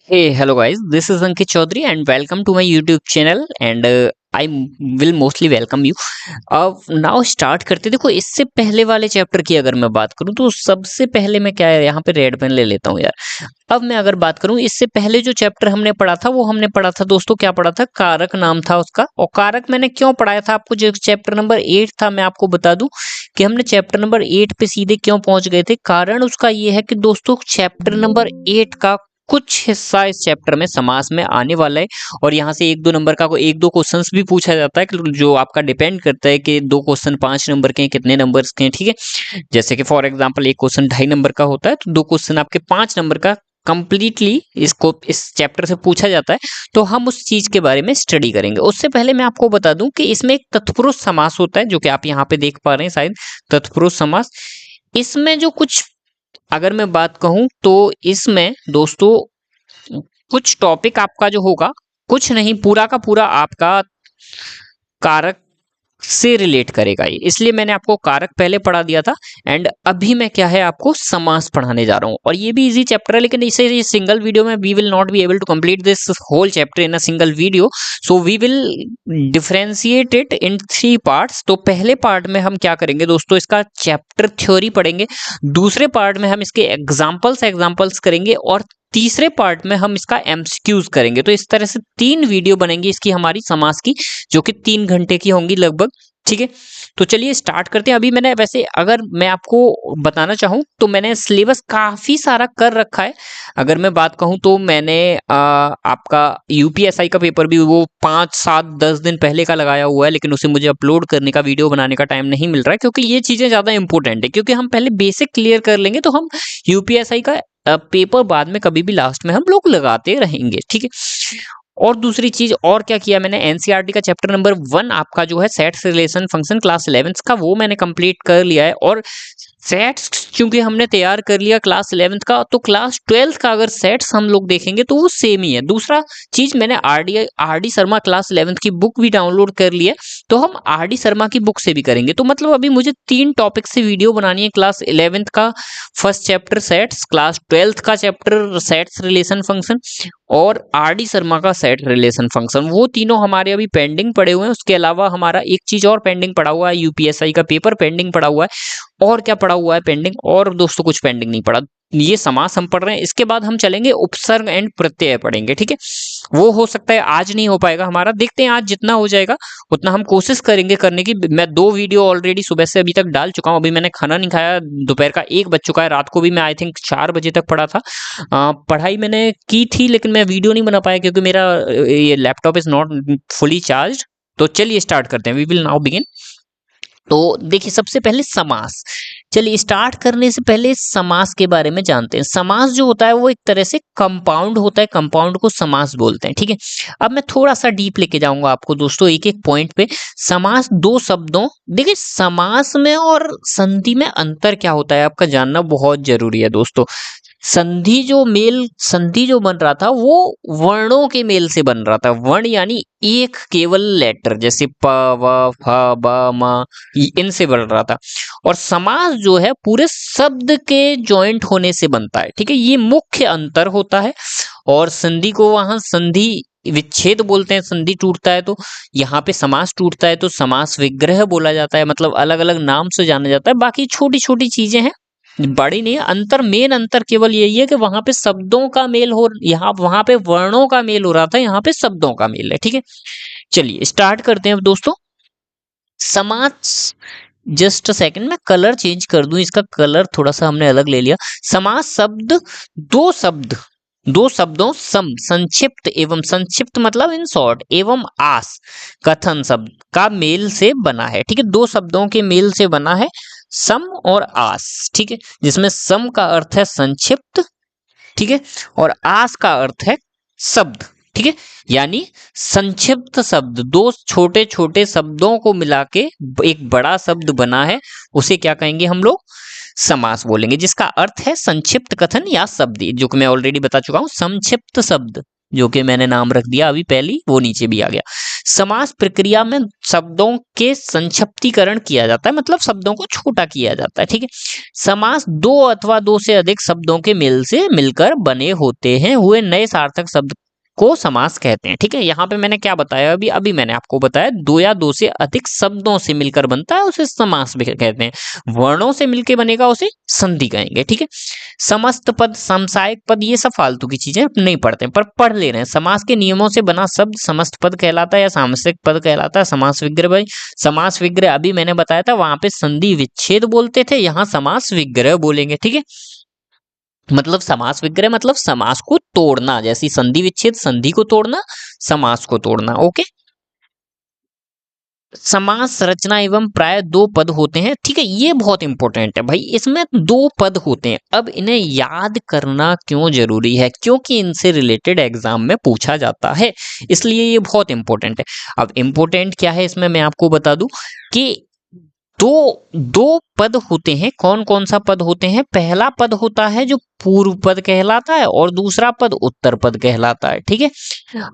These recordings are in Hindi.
Hey, hello guys. This is Ankit Chaudhary and welcome to my YouTube channel and I will mostly welcome you. अब नाउ स्टार्ट करते देखो इससे पहले वाले चैप्टर की अगर मैं बात करूं तो सबसे पहले मैं क्या है यहाँ पे रेड पेन ले लेता हूँ यार। अब मैं अगर बात करूं इससे पहले जो चैप्टर हमने पढ़ा था वो हमने पढ़ा था दोस्तों, क्या पढ़ा था? कारक नाम था उसका। और कारक मैंने क्यों पढ़ाया था आपको? जो चैप्टर नंबर 8 था, मैं आपको बता दूं कि हमने चैप्टर नंबर 8 पे सीधे क्यों पहुंच गए थे। कारण उसका ये है कि दोस्तों चैप्टर नंबर 8 का कुछ हिस्सा इस चैप्टर में समास में आने वाला है और यहाँ से एक दो नंबर का एक दो क्वेश्चंस भी पूछा जाता है, जो आपका डिपेंड करता है कि दो क्वेश्चन 5 नंबर के हैं, कितने नंबर्स के हैं। ठीक है, जैसे कि फॉर एग्जांपल एक क्वेश्चन 2.5 नंबर का होता है तो दो क्वेश्चन आपके 5 नंबर का कंप्लीटली इसको इस चैप्टर से पूछा जाता है। तो हम उस चीज के बारे में स्टडी करेंगे। उससे पहले मैं आपको बता दूं कि इसमें एक तत्पुरुष समास होता है, जो कि आप यहाँ पे देख पा रहे हैं शायद, तत्पुरुष समास। इसमें जो कुछ अगर मैं बात कहूं तो इसमें दोस्तों कुछ टॉपिक आपका जो होगा, कुछ नहीं पूरा का पूरा आपका कारक से रिलेट करेगा ये, इसलिए मैंने आपको कारक पहले पढ़ा दिया था एंड अभी मैं क्या है आपको समास पढ़ाने जा रहा हूं। और ये भी इजी चैप्टर है, लेकिन इसे ये सिंगल वीडियो में we will not be able to complete this whole chapter in a single video, so we will differentiate it in 3 parts. तो पहले पार्ट में हम क्या करेंगे दोस्तों, इसका चैप्टर थ्योरी पढ़ेंगे। दूसरे पार्ट में हम इसके एग्जाम्पल्स करेंगे और तीसरे पार्ट में हम इसका एमसीक्यूज करेंगे। तो इस तरह से 3 वीडियो बनेंगी इसकी हमारी समास की, जो कि 3 घंटे की होंगी लगभग। ठीक है, तो चलिए स्टार्ट करते हैं। अभी मैंने वैसे अगर मैं आपको बताना चाहूं तो मैंने सिलेबस काफी सारा कर रखा है। अगर मैं बात कहूं तो मैंने आपका यूपीएसआई का पेपर भी वो 5, 7, 10 दिन पहले का लगाया हुआ है, लेकिन उसे मुझे अपलोड करने का, वीडियो बनाने का टाइम नहीं मिल रहा है, क्योंकि ये चीजें ज्यादा इंपॉर्टेंट है। क्योंकि हम पहले बेसिक क्लियर कर लेंगे तो हम यूपीएसआई का पेपर बाद में कभी भी लास्ट में हम लोग लगाते रहेंगे। ठीक है, और दूसरी चीज और क्या किया मैंने, एनसीईआरटी का चैप्टर नंबर 1 आपका जो है sets relation function class 11th का, वो मैंने कंप्लीट कर लिया है। और सेट्स चूंकि हमने तैयार कर लिया क्लास 11th का, तो क्लास 12th का अगर सेट्स हम लोग देखेंगे तो वो सेम ही है। दूसरा चीज, मैंने R D Sharma class 11th की बुक भी डाउनलोड कर ली है, तो हम आर डी शर्मा की बुक से भी करेंगे। तो मतलब अभी मुझे 3 टॉपिक से वीडियो बनानी है। क्लास 11th का first chapter sets, class 12th का चैप्टर सेट्स रिलेशन फंक्शन और आर डी शर्मा का सेट रिलेशन फंक्शन, वो तीनों हमारे अभी पेंडिंग पड़े हुए हैं। उसके अलावा हमारा एक चीज और पेंडिंग पड़ा हुआ है, यूपीएसआई का पेपर पेंडिंग पड़ा हुआ है। और क्या पड़ा हुआ है पेंडिंग? और दोस्तों कुछ पेंडिंग नहीं पड़ा। ये समास हम पढ़ रहे हैं, इसके बाद हम चलेंगे उपसर्ग एंड प्रत्यय पढ़ेंगे। ठीक है, वो हो सकता है आज नहीं हो पाएगा हमारा, देखते हैं आज जितना हो जाएगा उतना हम कोशिश करेंगे करने की। मैं 2 वीडियो ऑलरेडी सुबह से अभी तक डाल चुका हूं। अभी मैंने खाना नहीं खाया, दोपहर का 1 बज चुका है। रात को भी मैं आई थिंक 4 बजे तक पढ़ा था। पढ़ाई मैंने की थी, लेकिन मैं वीडियो नहीं बना पाया क्योंकि मेरा ये laptop is not fully charge. तो चलिए स्टार्ट करते हैं, वी विल नाउ बिगिन। तो देखिए सबसे पहले समास, चलिए स्टार्ट करने से पहले समास के बारे में जानते हैं। समास जो होता है वो एक तरह से कंपाउंड होता है, कंपाउंड को समास बोलते हैं। ठीक है, अब मैं थोड़ा सा डीप लेके जाऊंगा आपको दोस्तों एक एक पॉइंट पे। समास 2 शब्दों, देखिए समास में और संधि में अंतर क्या होता है आपका जानना बहुत जरूरी है दोस्तों। संधि जो बन रहा था वो वर्णों के मेल से बन रहा था। वर्ण यानी एक केवल लेटर, जैसे प, व, फ, ब, म, इनसे बन रहा था। और समास जो है पूरे शब्द के जॉइंट होने से बनता है। ठीक है, ये मुख्य अंतर होता है। और संधि को वहां संधि विच्छेद बोलते हैं, संधि टूटता है तो। यहाँ पे समास टूटता है तो समास विग्रह बोला जाता है, मतलब अलग अलग नाम से जाना जाता है। बाकी छोटी छोटी चीजें हैं, बड़ी नहीं। अंतर, मेन अंतर केवल यही है कि वहां पे शब्दों का मेल हो, यहाँ वहां पे वर्णों का मेल हो रहा था, यहाँ पे शब्दों का मेल है। ठीक है, चलिए स्टार्ट करते हैं अब दोस्तों। समास, जस्ट सेकंड में कलर चेंज कर दूं, इसका कलर थोड़ा सा हमने अलग ले लिया। समास शब्द, दो शब्दों सम, संक्षिप्त एवं, संक्षिप्त मतलब इन शॉर्ट, एवं आस कथन शब्द का मेल से बना है। ठीक है, 2 शब्दों के मेल से बना है, सम और आस। ठीक है, जिसमें सम का अर्थ है संक्षिप्त, ठीक है, और आस का अर्थ है शब्द। ठीक है, यानी संक्षिप्त शब्द, 2 छोटे छोटे शब्दों को मिला के एक बड़ा शब्द बना है, उसे क्या कहेंगे हम लोग? समास बोलेंगे, जिसका अर्थ है संक्षिप्त कथन या शब्द, जो कि मैं ऑलरेडी बता चुका हूं, संक्षिप्त शब्द। जो कि मैंने नाम रख दिया अभी पहली, वो नीचे भी आ गया। समास प्रक्रिया में शब्दों के संक्षिप्तीकरण किया जाता है, मतलब शब्दों को छोटा किया जाता है। ठीक है। समास दो अथवा दो से अधिक शब्दों के मेल से मिलकर बने होते हैं हुए नए सार्थक शब्द को समास कहते हैं। ठीक है। यहाँ पे मैंने क्या बताया, अभी अभी मैंने आपको बताया, दो या दो से अधिक शब्दों से मिलकर बनता है, उसे समास भी कहते हैं। वर्णों से मिलकर बनेगा उसे संधि कहेंगे। ठीक है। समस्त पद, समसायिक पद, ये सब फालतू की चीजें नहीं पढ़ते हैं, पर पढ़ ले रहे हैं। समास के नियमों से बना शब्द समस्त पद कहलाता है या सामसिक पद कहलाता है। समास विग्रह, भाई समास विग्रह अभी मैंने बताया था, वहां पे संधि विच्छेद बोलते थे, यहाँ समास विग्रह बोलेंगे। ठीक है। मतलब समास विग्रह मतलब समास को तोड़ना, जैसी संधि विच्छेद संधि को तोड़ना, समास को तोड़ना। ओके। समास रचना एवं प्राय दो पद होते हैं। ठीक है। ये बहुत इंपॉर्टेंट है भाई, इसमें दो पद होते हैं। अब इन्हें याद करना क्यों जरूरी है, क्योंकि इनसे रिलेटेड एग्जाम में पूछा जाता है, इसलिए ये बहुत इंपॉर्टेंट है। अब इंपॉर्टेंट क्या है इसमें मैं आपको बता दूं कि दो दो पद होते हैं। कौन कौन सा पद होते हैं? पहला पद होता है जो पूर्व पद कहलाता है और दूसरा पद उत्तर पद कहलाता है। ठीक है।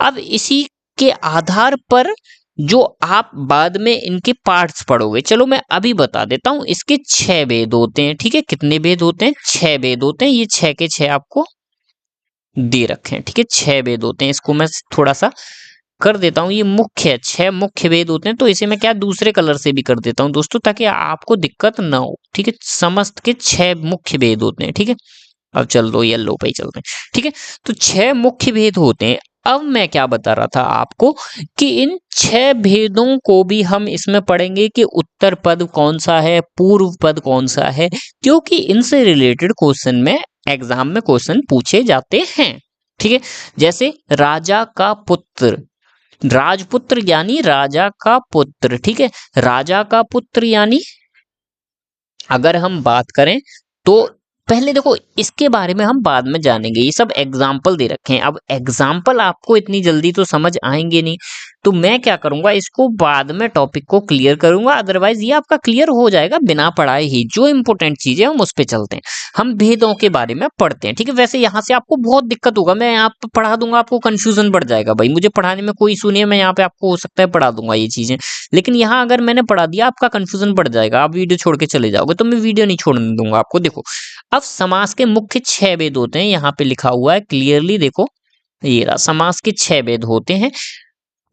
अब इसी के आधार पर जो आप बाद में इनके पार्ट्स पढ़ोगे, चलो मैं अभी बता देता हूं। इसके 6 भेद होते हैं। ठीक है। कितने भेद होते हैं? 6 भेद होते हैं। ये 6 के 6 आपको दे रखे हैं। ठीक है। 6 भेद होते हैं। इसको मैं थोड़ा सा कर देता हूं। ये मुख्य 6 मुख्य भेद होते हैं, तो इसे मैं क्या दूसरे कलर से भी कर देता हूं दोस्तों, ताकि आपको दिक्कत ना हो। ठीक है। समस्त के 6 मुख्य भेद होते हैं। ठीक है। अब चल दो येलो पे ही चलते हैं। ठीक है। तो 6 मुख्य भेद होते हैं। अब मैं क्या बता रहा था आपको कि इन 6 भेदों को भी हम इसमें पढ़ेंगे कि उत्तर पद कौन सा है, पूर्व पद कौन सा है, क्योंकि इनसे रिलेटेड क्वेश्चन में एग्जाम में क्वेश्चन पूछे जाते हैं। ठीक है। जैसे राजा का पुत्र, राजपुत्र यानी राजा का पुत्र। ठीक है। राजा का पुत्र यानी अगर हम बात करें तो पहले देखो, इसके बारे में हम बाद में जानेंगे, ये सब एग्जाम्पल दे रखे हैं। अब एग्जाम्पल आपको इतनी जल्दी तो समझ आएंगे नहीं, तो मैं क्या करूंगा, इसको बाद में टॉपिक को क्लियर करूंगा। अदरवाइज ये आपका क्लियर हो जाएगा बिना पढ़ाए ही। जो इंपॉर्टेंट चीजें हम उस पर चलते हैं, हम भेदों के बारे में पढ़ते हैं। ठीक है। वैसे यहाँ से आपको बहुत दिक्कत होगा, मैं यहाँ पे पढ़ा दूंगा, आपको कंफ्यूजन बढ़ जाएगा भाई, मुझे पढ़ाने में कोई इशू नहीं है, मैं यहाँ पे आपको हो सकता है पढ़ा दूंगा ये चीजें, लेकिन यहाँ अगर मैंने पढ़ा दिया आपका कंफ्यूजन बढ़ जाएगा, आप वीडियो छोड़ के चले जाओगे, तो मैं वीडियो नहीं छोड़ने दूंगा आपको। देखो, अब समास के मुख्य 6 भेद होते हैं, यहाँ पे लिखा हुआ है क्लियरली, देखो ये रहा, समास के 6 भेद होते हैं।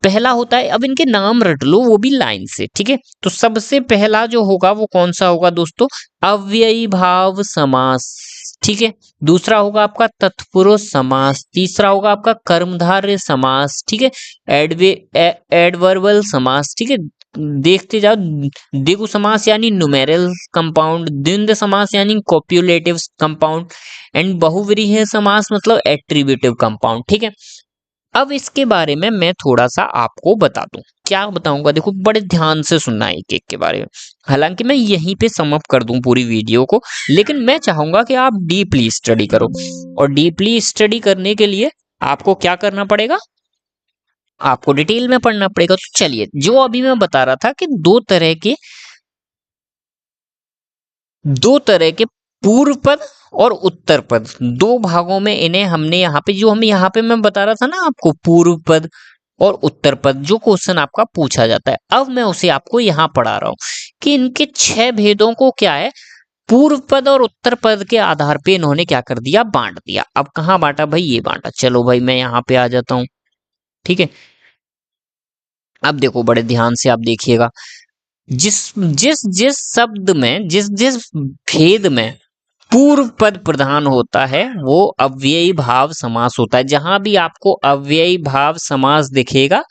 पहला होता है, अब इनके नाम रट लो वो भी लाइन से। ठीक है। तो सबसे पहला जो होगा वो कौन सा होगा दोस्तों? अव्ययी भाव समास। ठीक है। दूसरा होगा आपका तत्पुरुष समास। तीसरा होगा आपका कर्मधारय समास। ठीक है। एडवर्बल समास। ठीक है। देखते जाओ, द्विगु समास यानी न्यूमेरल कंपाउंड, द्वंद्व समास यानी कॉप्युलेटिव कंपाउंड, एंड बहुव्रीहि समास मतलब एट्रीब्यूटिव कंपाउंड। ठीक है। अब इसके बारे में मैं थोड़ा सा आपको बता दूं। क्या बताऊंगा, देखो बड़े ध्यान से सुनना एक एक के बारे में। हालांकि मैं यहीं पे समअप कर दूं पूरी वीडियो को, लेकिन मैं चाहूंगा कि आप डीपली स्टडी करो, और डीपली स्टडी करने के लिए आपको क्या करना पड़ेगा, आपको डिटेल में पढ़ना पड़ेगा। तो चलिए, जो अभी मैं बता रहा था कि दो तरह के पूर्व पद और उत्तर पद, दो भागों में इन्हें हमने यहाँ पे, जो हम यहाँ पे मैं बता रहा था ना आपको, पूर्व पद और उत्तर पद, जो क्वेश्चन आपका पूछा जाता है, अब मैं उसे आपको यहाँ पढ़ा रहा हूँ कि इनके 6 भेदों को क्या है, पूर्व पद और उत्तर पद के आधार पे इन्होंने क्या कर दिया, बांट दिया। अब कहाँ बांटा भाई? ये बांटा। चलो भाई मैं यहाँ पे आ जाता हूँ। ठीक है। अब देखो बड़े ध्यान से आप देखिएगा, जिस जिस जिस शब्द में, जिस जिस भेद में पूर्व पद प्रधान होता है वो अव्ययी भाव समास होता है। जहां भी आपको अव्ययी भाव समास दिखेगा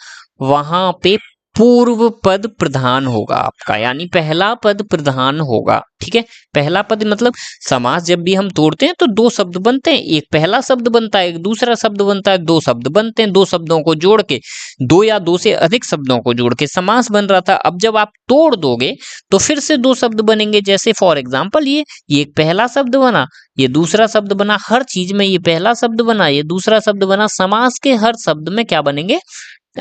वहां पे पूर्व पद प्रधान होगा आपका, यानी पहला पद प्रधान होगा। ठीक है। पहला पद मतलब समास जब भी हम तोड़ते हैं तो दो शब्द बनते हैं, एक पहला शब्द बनता है, एक दूसरा शब्द बनता है, दो शब्द बनते हैं, दो शब्दों को जोड़ के, दो या दो से अधिक शब्दों को जोड़ के समास बन रहा था। अब जब आप तोड़ दोगे तो फिर से दो शब्द बनेंगे। जैसे फॉर एग्जाम्पल ये एक पहला शब्द बना, ये दूसरा शब्द बना, हर चीज में ये पहला शब्द बना, ये दूसरा शब्द बना। समास के हर शब्द में क्या बनेंगे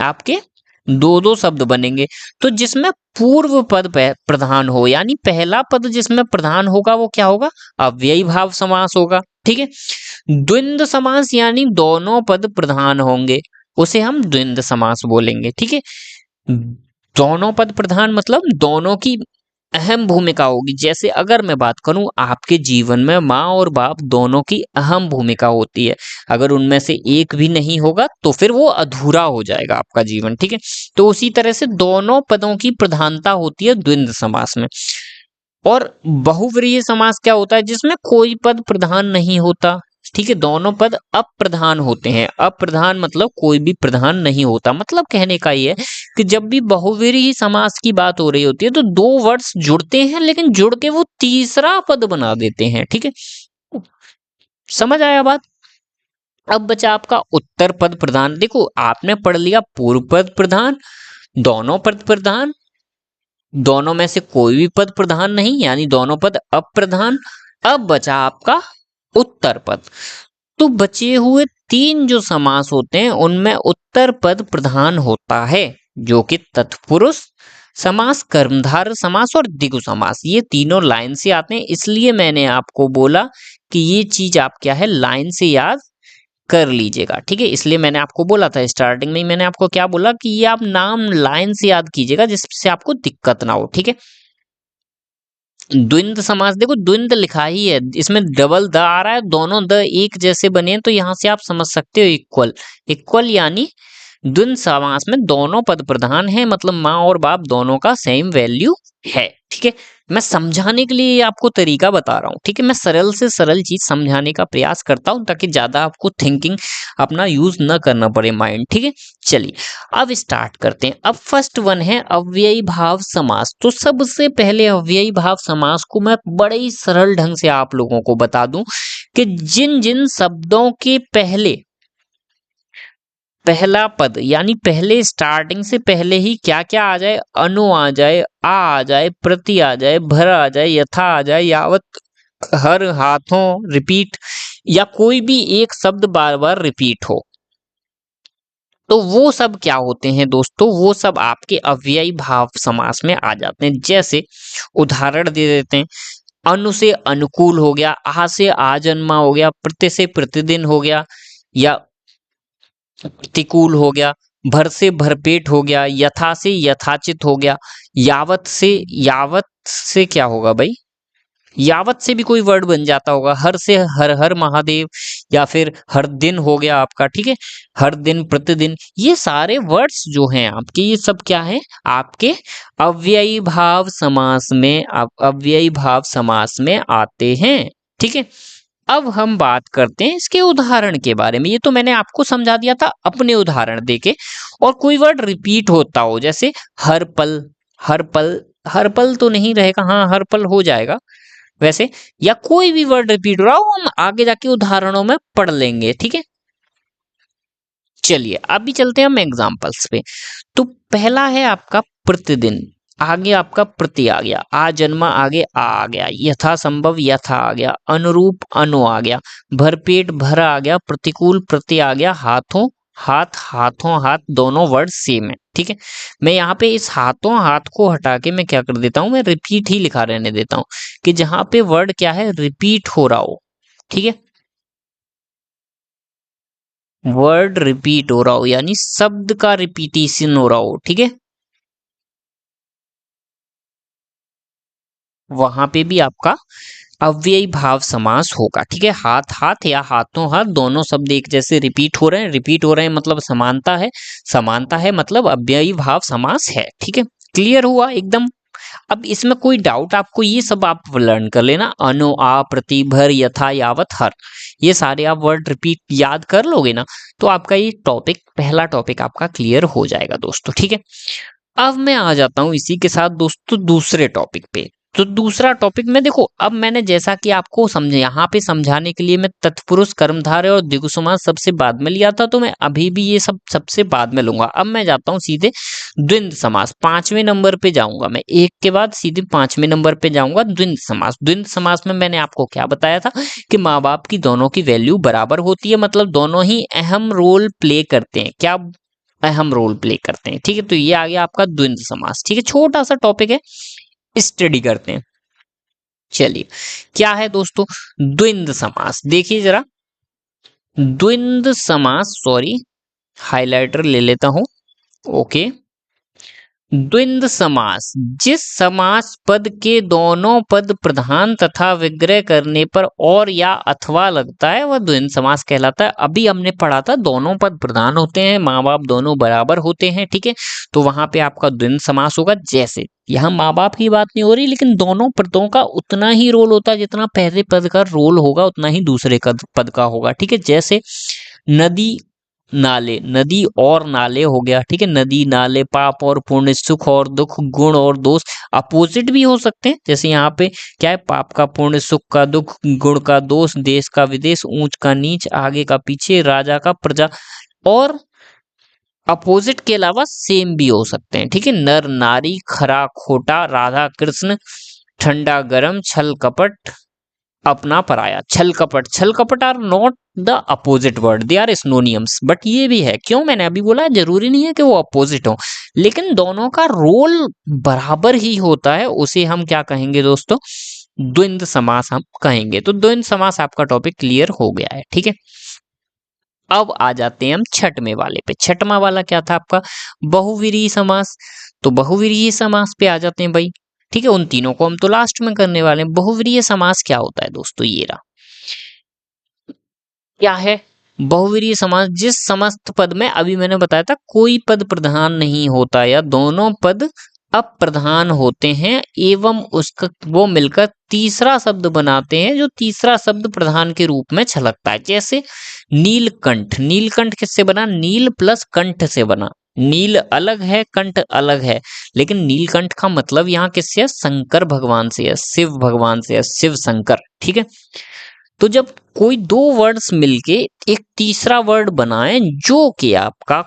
आपके दो दो शब्द बनेंगे। तो जिसमें पूर्व पद प्रधान हो, यानी पहला पद जिसमें प्रधान होगा वो क्या होगा, अव्ययी भाव समास होगा। ठीक है, द्वंद्व समास यानी दोनों पद प्रधान होंगे, उसे हम द्वंद्व समास बोलेंगे। ठीक है, दोनों पद प्रधान मतलब दोनों की अहम भूमिका होगी। जैसे अगर मैं बात करूं, आपके जीवन में माँ और बाप दोनों की अहम भूमिका होती है। अगर उनमें से एक भी नहीं होगा तो फिर वो अधूरा हो जाएगा आपका जीवन। ठीक है, तो उसी तरह से दोनों पदों की प्रधानता होती है द्वंद्व समास में। और बहुव्रीहि समास क्या होता है, जिसमें कोई पद प्रधान नहीं होता। ठीक है, दोनों पद अप्रधान होते हैं। अप्रधान मतलब कोई भी प्रधान नहीं होता। मतलब कहने का ये है कि जब भी बहुव्रीहि समास की बात हो रही होती है तो दो वर्ड्स जुड़ते हैं, लेकिन जुड़ के वो तीसरा पद बना देते हैं। ठीक है, समझ आया बात। अब बचा आपका उत्तर पद प्रधान। देखो आपने पढ़ लिया पूर्व पद प्रधान, दोनों पद प्रधान, दोनों में से कोई भी पद प्रधान नहीं, यानी दोनों पद अप्रधान। अब बचा आपका उत्तर पद। तो बचे हुए तीन जो समास होते हैं उनमें उत्तर पद प्रधान होता है, जो कि तत्पुरुष समास, कर्मधारय समास और द्विगु समास। ये तीनों लाइन से आते हैं, इसलिए मैंने आपको बोला कि ये चीज आप क्या है लाइन से याद कर लीजिएगा। ठीक है, इसलिए मैंने आपको बोला था स्टार्टिंग में ही, मैंने आपको क्या बोला कि ये आप नाम लाइन से याद कीजिएगा जिससे आपको दिक्कत ना हो। ठीक है, द्वंद्व समास, देखो द्वंद्व लिखा ही है, इसमें डबल द आ रहा है, दोनों द एक जैसे बने हैं, तो यहां से आप समझ सकते हो इक्वल। इक्वल यानी द्वंद्व समास में दोनों पद प्रधान है, मतलब माँ और बाप दोनों का सेम वैल्यू है। ठीक है, मैं समझाने के लिए आपको तरीका बता रहा हूँ। ठीक है, मैं सरल से सरल चीज समझाने का प्रयास करता हूँ ताकि ज्यादा आपको थिंकिंग अपना यूज न करना पड़े माइंड। ठीक है, चलिए अब स्टार्ट करते हैं। अब फर्स्ट वन है अव्ययी भाव समास। तो सबसे पहले अव्ययी भाव समास को मैं बड़े ही सरल ढंग से आप लोगों को बता दूं कि जिन जिन शब्दों के पहले पहला पद यानी पहले स्टार्टिंग से पहले ही क्या क्या आ जाए, अनु आ जाए, आ जाए, प्रति आ जाए, भर आ जाए, यथा आ जाए, यावत, हर, हाथों, रिपीट, या कोई भी एक शब्द बार बार रिपीट हो, तो वो सब क्या होते हैं दोस्तों, वो सब आपके अव्ययी भाव समास में आ जाते हैं। जैसे उदाहरण दे देते हैं, अनु से अनुकूल हो गया, आ से आजन्मा हो गया, प्रति से प्रतिदिन हो गया, या प्रतिकूल हो गया, भर से भरपेट हो गया, यथा से यथाचित हो गया, यावत से क्या होगा भाई, यावत से भी कोई वर्ड बन जाता होगा, हर से हर हर महादेव, या फिर हर दिन हो गया आपका। ठीक है, हर दिन, प्रतिदिन, ये सारे वर्ड्स जो हैं आपके, ये सब क्या है आपके अव्ययी भाव समास में, अव्ययी भाव समास में आते हैं। ठीक है, अब हम बात करते हैं इसके उदाहरण के बारे में। ये तो मैंने आपको समझा दिया था अपने उदाहरण देके। और कोई वर्ड रिपीट होता हो, जैसे हर पल, हर पल, हर पल तो नहीं रहेगा, हाँ हर पल हो जाएगा वैसे, या कोई भी वर्ड रिपीट हो रहा हो, हम आगे जाके उदाहरणों में पढ़ लेंगे। ठीक है, चलिए अभी चलते हैं हम एग्जाम्पल्स पे। तो पहला है आपका प्रतिदिन, आगे आपका प्रति आ गया, आ जन्मा आगे आ गया, यथा संभव यथा आ गया, अनुरूप अनु आ गया, भरपेट भर आ गया, प्रतिकूल प्रति आ गया, हाथों हाथ, हाथों हाथ, दोनों वर्ड सेम है। ठीक है, मैं यहाँ पे इस हाथों हाथ को हटा के मैं क्या कर देता हूँ, मैं रिपीट ही लिखा रहने देता हूँ कि जहां पे वर्ड क्या है रिपीट हो रहा हो। ठीक है, वर्ड रिपीट हो रहा हो यानी शब्द का रिपीटिशन हो रहा हो। ठीक है, वहां पे भी आपका अव्ययी भाव समास होगा। ठीक है, हाथ हाथ या हाथों हाथ, दोनों शब्द एक जैसे रिपीट हो रहे हैं, रिपीट हो रहे हैं मतलब समानता है, समानता है मतलब अव्ययी भाव समास है। ठीक है, क्लियर हुआ एकदम। अब इसमें कोई डाउट आपको, ये सब आप लर्न कर लेना, अनु, आ, प्रति, भर, यथा, यावत, हर, ये सारे आप वर्ड रिपीट याद कर लोगे ना, तो आपका ये टॉपिक, पहला टॉपिक आपका क्लियर हो जाएगा दोस्तों। ठीक है, अब मैं आ जाता हूं इसी के साथ दोस्तों दूसरे टॉपिक पे। तो दूसरा टॉपिक में देखो, अब मैंने जैसा कि आपको समझे यहाँ पे समझाने के लिए मैं तत्पुरुष, कर्मधारय और द्विगु समास सबसे बाद में लिया था, तो मैं अभी भी ये सब सबसे बाद में लूंगा। अब मैं जाता हूँ सीधे द्वंद्व समास, 5वें नंबर पे जाऊंगा मैं, एक के बाद सीधे 5वें नंबर पे जाऊंगा द्वंद्व समास। द्वंद्व समास में मैंने आपको क्या बताया था कि माँ बाप की दोनों की वैल्यू बराबर होती है, मतलब दोनों ही अहम रोल प्ले करते हैं। क्या अहम रोल प्ले करते हैं। ठीक है, तो ये आ गया आपका द्वंद्व समास। ठीक है, छोटा सा टॉपिक है, स्टडी करते हैं। चलिए, क्या है दोस्तों द्वंद्व समास, देखिए जरा। द्वंद्व समास, सॉरी हाइलाइटर ले लेता हूं। ओके, द्वंद्व समास, जिस समास पद के दोनों पद प्रधान तथा विग्रह करने पर और या अथवा लगता है वह द्वंद्व समास कहलाता है। अभी हमने पढ़ा था दोनों पद प्रधान होते हैं, माँ बाप दोनों बराबर होते हैं। ठीक है, तो वहां पे आपका द्वंद्व समास होगा। जैसे यहाँ माँ बाप की बात नहीं हो रही, लेकिन दोनों पदों का उतना ही रोल होता है जितना पहले पद का रोल होगा उतना ही दूसरे पद का होगा। ठीक है, जैसे नदी नाले, नदी और नाले हो गया। ठीक है, नदी नाले, पाप और पुण्य, सुख और दुख, गुण और दोष, अपोजिट भी हो सकते हैं। जैसे यहाँ पे क्या है, पाप का पुण्य, सुख का दुख, गुण का दोष, देश का विदेश, ऊंच का नीच, आगे का पीछे, राजा का प्रजा। और अपोजिट के अलावा सेम भी हो सकते हैं। ठीक है, नर नारी, खरा खोटा, राधा कृष्ण, ठंडा गरम, छल कपट, अपना पराया। छल कपट, छल कपट are not the opposite word, they are synonyms. But ये भी है, क्यों, मैंने अभी बोला जरूरी नहीं है कि वो अपोजिट हो, लेकिन दोनों का रोल बराबर ही होता है, उसे हम क्या कहेंगे दोस्तों, द्वंद्व समास हम कहेंगे। तो द्वंद्व समास आपका टॉपिक क्लियर हो गया है। ठीक है, अब आ जाते हैं हम छठवें वाले पे। छठवां वाला क्या था आपका, बहुव्रीहि समास। तो बहुव्रीहि समास पे आ जाते हैं भाई। ठीक है, उन तीनों को हम तो लास्ट में करने वाले हैं। बहुव्रीहि समास क्या होता है दोस्तों, ये रहा, क्या है बहुव्रीहि समास, जिस समस्त पद में, अभी मैंने बताया था कोई पद प्रधान नहीं होता या दोनों पद अप्रधान होते हैं एवं उसका वो मिलकर तीसरा शब्द बनाते हैं, जो तीसरा शब्द प्रधान के रूप में छलकता है। जैसे नीलकंठ, नीलकंठ किससे बना, नील प्लस कंठ से बना। नील अलग है, कंठ अलग है, लेकिन नीलकंठ का मतलब यहाँ किससे है, शंकर भगवान से है, शिव भगवान से है, शिव शंकर। ठीक है, तो जब कोई दो वर्ड्स मिलके एक तीसरा वर्ड बनाए जो कि आपका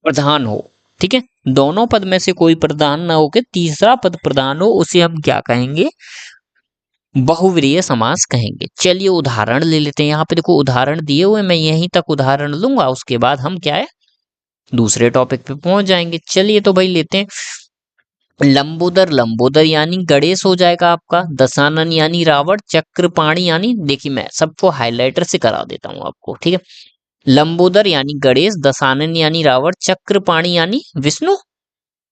प्रधान हो, ठीक है, दोनों पद में से कोई प्रधान ना हो के तीसरा पद प्रधान हो, उसे हम क्या कहेंगे, बहुव्रीहि समास कहेंगे। चलिए उदाहरण ले लेते हैं। यहाँ पे देखो उदाहरण दिए हुए, मैं यहीं तक उदाहरण लूंगा, उसके बाद हम क्या है दूसरे टॉपिक पे पहुंच जाएंगे। चलिए तो भाई लेते हैं लंबोदर, लंबोदर यानी गणेश हो जाएगा आपका। दशानन यानी रावण, चक्रपाणी यानी, देखिए मैं सबको हाइलाइटर से करा देता हूं आपको। ठीक है, लंबोदर यानी गणेश, दशानन यानी रावण, चक्रपाणी यानी विष्णु।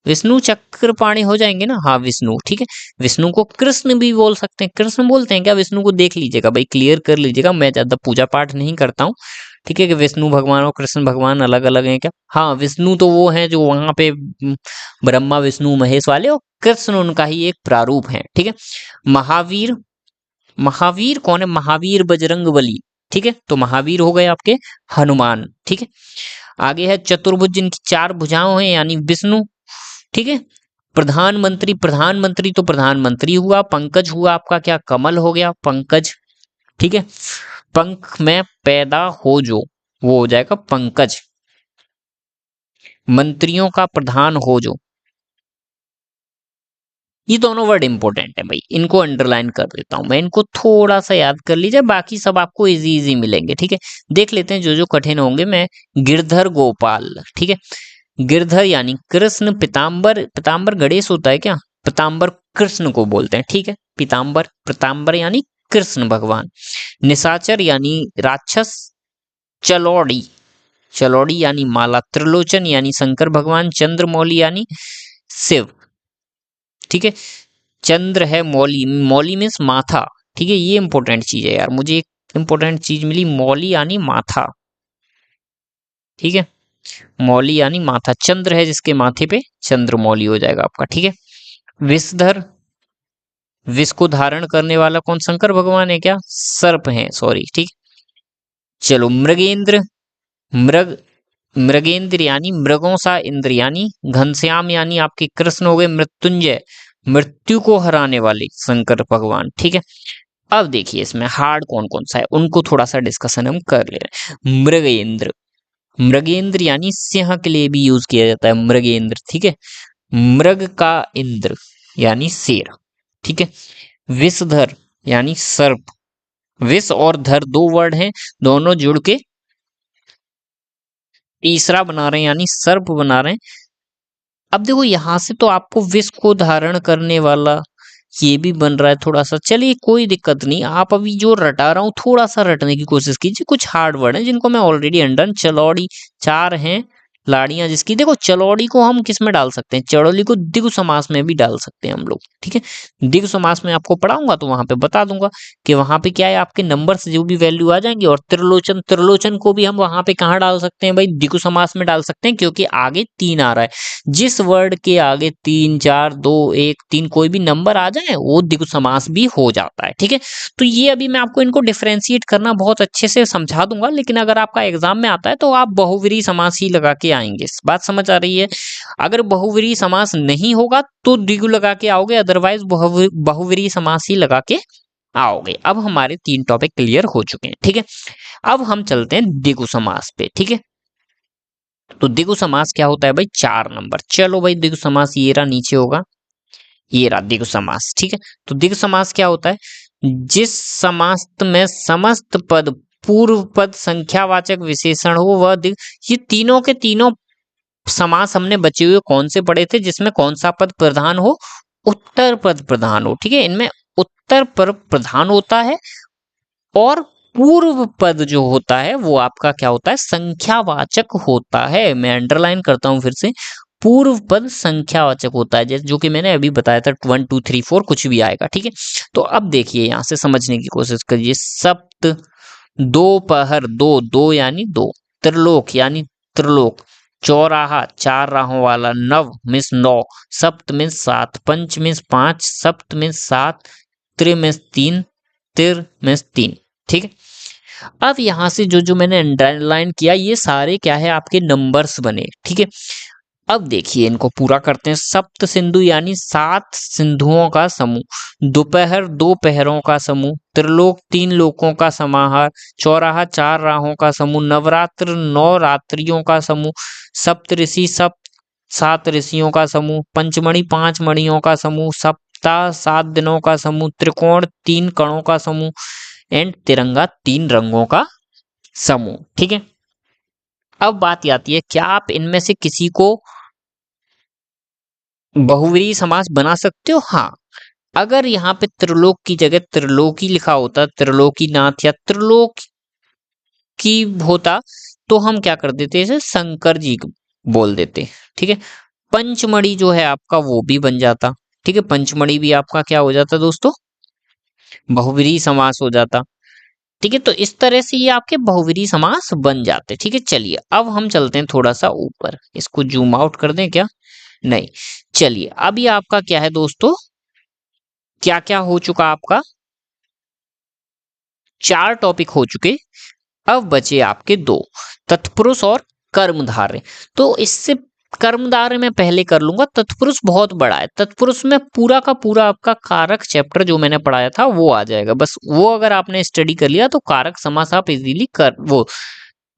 विष्णु चक्रपाणी हो जाएंगे ना, हाँ विष्णु। ठीक है, विष्णु को कृष्ण भी बोल सकते हैं, कृष्ण बोलते हैं क्या विष्णु को, देख लीजिएगा भाई, क्लियर कर लीजिएगा, मैं ज्यादा पूजा पाठ नहीं करता हूँ। ठीक है, कि विष्णु भगवान और कृष्ण भगवान अलग अलग हैं क्या, हाँ विष्णु तो वो हैं जो वहां पे ब्रह्मा विष्णु महेश वाले, और कृष्ण उनका ही एक प्रारूप है। ठीक है, महावीर, महावीर कौन है, महावीर बजरंग बली। ठीक है, तो महावीर हो गए आपके हनुमान। ठीक है, आगे है चतुर्भुज, जिनकी चार भुजाओं हैं यानी विष्णु। ठीक है, प्रधानमंत्री, प्रधानमंत्री तो प्रधानमंत्री हुआ। पंकज हुआ आपका क्या, कमल हो गया पंकज। ठीक है, पंख में पैदा हो जो, वो हो जाएगा पंकज। मंत्रियों का प्रधान हो जो, ये दोनों वर्ड इंपॉर्टेंट है भाई, इनको अंडरलाइन कर देता हूं मैं, इनको थोड़ा सा याद कर लीजिए, बाकी सब आपको इजी इजी मिलेंगे। ठीक है, देख लेते हैं जो जो कठिन होंगे। मैं गिरधर गोपाल, ठीक है, गिरधर यानी कृष्ण, पीताम्बर, पीताम्बर गणेश होता है क्या, पीताम्बर कृष्ण को बोलते हैं। ठीक है, पीताम्बर, पीताम्बर यानी कृष्ण भगवान। निशाचर यानी राक्षस, चलौड़ी, चलौड़ी यानी माला, त्रिलोचन यानी शंकर भगवान, चंद्रमौली यानी शिव। ठीक है, चंद्र है, मौली, मौली मीन्स माथा। ठीक है, ये इंपॉर्टेंट चीज है यार, मुझे एक इंपॉर्टेंट चीज मिली, मौली यानी माथा। ठीक है, मौली यानी माथा, चंद्र है जिसके माथे पे चंद्र मौली हो जाएगा आपका। ठीक है, विषधर, विष को धारण करने वाला कौन, शंकर भगवान है क्या, सर्प है, सॉरी। ठीक, चलो मृगेंद्र, मृग, मृगेंद्र यानी मृगों सा इंद्र, यानी घनश्याम यानी आपके कृष्ण हो गए। मृत्युंजय, मृत्यु को हराने वाले शंकर भगवान। ठीक है, अब देखिए इसमें हार्ड कौन कौन सा है, उनको थोड़ा सा डिस्कशन हम कर ले रहे हैं। मृगेंद्र, मृगेंद्र यानी सिंह के लिए भी यूज किया जाता है मृगेंद्र। ठीक है, मृग का इंद्र यानी शेर। ठीक है, विषधर यानी सर्प, विष और धर दो वर्ड हैं, दोनों जुड़ के तीसरा बना रहे हैं यानी सर्प बना रहे हैं। अब देखो यहां से तो आपको विष को धारण करने वाला ये भी बन रहा है थोड़ा सा। चलिए कोई दिक्कत नहीं, आप अभी जो रटा रहा हूँ थोड़ा सा रटने की कोशिश कीजिए। कुछ हार्ड वर्ड है जिनको मैं ऑलरेडी अंडर। चलौड़ी, चार हैं लाड़ियां जिसकी। देखो चलौड़ी को हम किस में डाल सकते हैं, चड़ौली को द्विगु समास में भी डाल सकते हैं हम लोग, ठीक है। द्विगु समास में आपको पढ़ाऊंगा तो वहां पे बता दूंगा कि वहां पे क्या है, आपके नंबर से जो भी वैल्यू आ जाएंगी। और त्रिलोचन, त्रिलोचन को भी हम वहां पे कहाँ डाल सकते हैं भाई, द्विगु समास में डाल सकते हैं, क्योंकि आगे तीन आ रहा है। जिस वर्ड के आगे 3, 4, 2, 1, 3 कोई भी नंबर आ जाए वो द्विगु समास भी हो जाता है, ठीक है। तो ये अभी मैं आपको इनको डिफरेंशिएट करना बहुत अच्छे से समझा दूंगा, लेकिन अगर आपका एग्जाम में आता है तो आप बहुव्रीहि समास ही लगा के आएंगे। बात समझ आ रही है। अगर बहुव्रीहि समास नहीं होगा तो द्विगु लगा के आओगे, अदरवाइज बहुव्रीहि समास ही लगा के आओगे। अब हमारे 3 टॉपिक क्लियर हो चुके हैं, ठीक है। अब हम चलते हैं द्विगु समास पे, ठीक है। तो द्विगु समास क्या होता है भाई, 4 नंबर। चलो भाई द्विगु समास ये रहा, नीचे होगा ये रहा द्विगु समास, ठीक है। तो द्विगु समास क्या होता है, जिस समास में समस्त पद पूर्व पद संख्यावाचक विशेषण हो वह ये तीनों के तीनों समास हमने बचे हुए कौन से पढ़े थे, जिसमें कौन सा पद प्रधान हो, उत्तर पद प्रधान हो, ठीक है। इनमें उत्तर पद प्रधान होता है और पूर्व पद जो होता है वो आपका क्या होता है, संख्यावाचक होता है। मैं अंडरलाइन करता हूं फिर से, पूर्व पद संख्यावाचक होता है, जैसे जो कि मैंने अभी बताया था 1, 2, 3, 4 कुछ भी आएगा, ठीक है। तो अब देखिए यहां से समझने की कोशिश करिए। सप्त, दोपहर, दो, दो यानी दो, त्रिलोक यानी त्रिलोक, चौराहा 4 राहों वाला, नव मीन्स 9, सप्त मीन्स 7, पंच मीन्स 5, सप्त मीन्स 7, त्रि मीन्स 3, तिर मीन्स 3, ठीक है। अब यहां से जो जो मैंने अंडरलाइन किया ये सारे क्या है, आपके नंबर्स बने, ठीक है। अब देखिए इनको पूरा करते हैं। सप्त सिंधु यानी 7 सिंधुओं का समूह, दोपहर 2 पहरों का समूह, त्रिलोक 3 लोकों का समाहार, चौराहा 4 राहों का समूह, नवरात्र 9 रात्रियों का समूह, सप्तऋषि 7 ऋषियों का समूह, पंचमणि 5 मणियों का समूह, सप्ताह 7 दिनों का समूह, त्रिकोण 3 कणों का समूह एंड तिरंगा 3 रंगों का समूह, ठीक है। अब बात आती है, क्या आप इनमें से किसी को बहुव्रीहि समास बना सकते हो? हाँ, अगर यहाँ पे त्रिलोक की जगह त्रिलोकी लिखा होता, त्रिलोकीनाथ या त्रिलोक की होता, तो हम क्या कर देते, इसे शंकर जी बोल देते, ठीक है। पंचमणि जो है आपका वो भी बन जाता, ठीक है। पंचमणि भी आपका क्या हो जाता दोस्तों, बहुव्रीहि समास हो जाता, ठीक है। तो इस तरह से ये आपके बहुव्रीहि समास बन जाते, ठीक है। चलिए अब हम चलते हैं थोड़ा सा ऊपर, इसको जूम आउट कर दें क्या, नहीं। चलिए अब ये आपका क्या है दोस्तों, क्या क्या हो चुका आपका, 4 टॉपिक हो चुके। अब बचे आपके 2, तत्पुरुष और कर्मधारय। तो इससे कर्मधारय मैं पहले कर लूंगा, तत्पुरुष बहुत बड़ा है। तत्पुरुष में पूरा का पूरा आपका कारक चैप्टर जो मैंने पढ़ाया था वो आ जाएगा, बस वो अगर आपने स्टडी कर लिया तो कारक समास आप इजीली कर, वो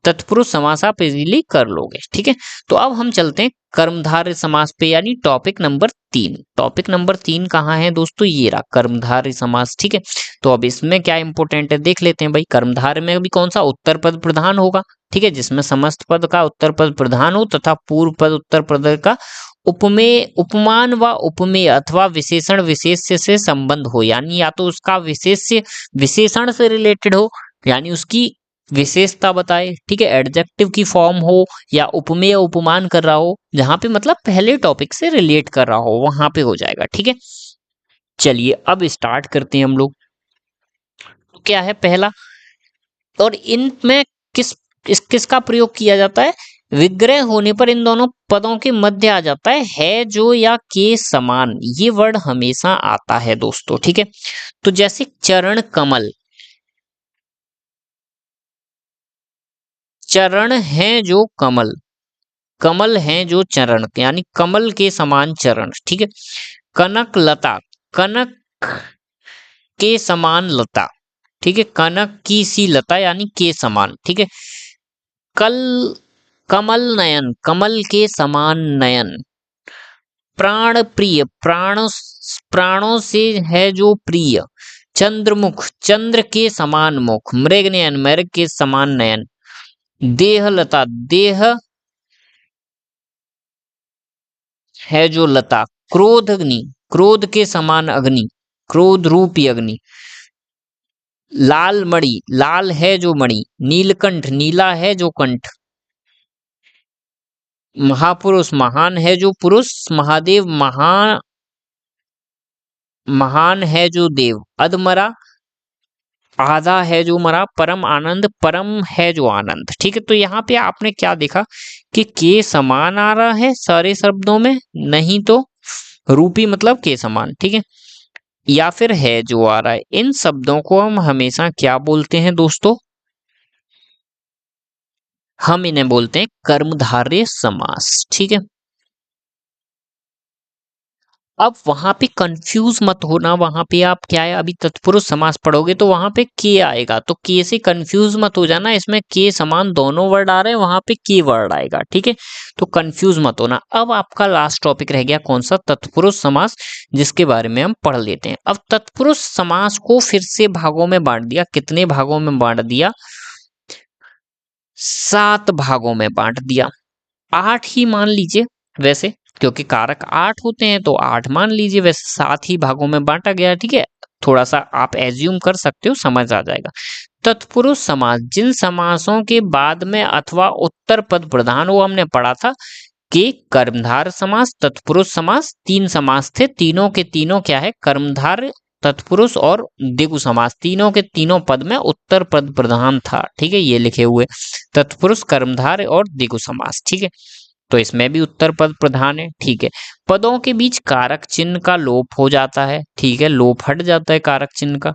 तत्पुरुष समास आप इजीली कर लोगे, ठीक है। तो अब हम चलते हैं कर्मधारय समास पे, यानी टॉपिक नंबर 3। टॉपिक नंबर 3 कहाँ है दोस्तों, ये रहा कर्मधारय समास, ठीक है। तो अब इसमें क्या इंपॉर्टेंट है देख लेते हैं भाई। कर्मधारय में भी कौन सा, उत्तर पद प्रधान होगा, ठीक है, जिसमें समस्त पद का उत्तर पद प्रधान हो तथा पूर्व पद उत्तर पद का उपमेय, उपमान व उपमेय अथवा विशेषण विशेष्य से संबंध हो, यानी या तो उसका विशेष्य विशेषण से रिलेटेड हो, यानी उसकी विशेषता बताए, ठीक है, एडजेक्टिव की फॉर्म हो, या उपमेय उपमान कर रहा हो, जहां पे मतलब पहले टॉपिक से रिलेट कर रहा हो वहां पे हो जाएगा, ठीक है। चलिए अब स्टार्ट करते हैं हम लोग। तो क्या है पहला, और इनमें किसका प्रयोग किया जाता है, विग्रह होने पर इन दोनों पदों के मध्य आ जाता है जो या के समान, ये वर्ड हमेशा आता है दोस्तों, ठीक है। तो जैसे चरण कमल, चरण है जो कमल, कमल है जो चरण, यानी कमल के समान चरण, ठीक है। कनक लता, कनक के समान लता, ठीक है, कनक की सी लता यानी के समान, ठीक है। कल, कमल नयन, कमल के समान नयन। प्राण प्रिय, प्राणों से है जो प्रिय। चंद्रमुख, चंद्र के समान मुख। मृग नयन, मृग के समान नयन। देहलता, देह है जो लता, क्रोध अग्नि, क्रोध के समान अग्नि, क्रोध रूपी अग्नि। लाल मणि, लाल है जो मणि, नीलकंठ, नीला है जो कंठ। महापुरुष, महान है जो पुरुष, महादेव, महान है जो देव। अधमरा, आधा है जो मरा। परम आनंद, परम है जो आनंद। ठीक है, तो यहाँ पे आपने क्या देखा कि के समान आ रहा है सारे शब्दों में, नहीं तो रूपी मतलब के समान। ठीक है, या फिर है जो आ रहा है। इन शब्दों को हम हमेशा क्या बोलते हैं दोस्तों? हम इन्हें बोलते हैं कर्मधारय समास। ठीक है, अब वहां पे कंफ्यूज मत होना। वहां पे आप क्या है, अभी तत्पुरुष समास पढ़ोगे तो वहां पे के आएगा, तो के से कंफ्यूज मत हो जाना। इसमें के समान दोनों वर्ड आ रहे हैं, वहां पे के वर्ड आएगा। ठीक है, तो कंफ्यूज मत होना। अब आपका लास्ट टॉपिक रह गया कौन सा? तत्पुरुष समास, जिसके बारे में हम पढ़ लेते हैं। अब तत्पुरुष समास को फिर से भागों में बांट दिया। कितने भागों में बांट दिया? 7 भागों में बांट दिया। 8 ही मान लीजिए वैसे, क्योंकि कारक 8 होते हैं तो 8 मान लीजिए, वैसे 7 ही भागों में बांटा गया। ठीक है, थोड़ा सा आप एज्यूम कर सकते हो, समझ आ जाएगा। तत्पुरुष समास, जिन समासों के बाद में अथवा उत्तर पद प्रधान, वो हमने पढ़ा था कि कर्मधार समास, तत्पुरुष समास, 3 समास थे। तीनों के तीनों क्या है? कर्मधार, तत्पुरुष और द्विगु समास, तीनों के तीनों पद में उत्तर पद प्रधान था। ठीक है, ये लिखे हुए तत्पुरुष, कर्मधार और द्विगु समास। ठीक है, तो इसमें भी उत्तर पद प्रधान है। ठीक है, पदों के बीच कारक चिन्ह का लोप हो जाता है। ठीक है, लोप हट जाता है कारक चिन्ह का।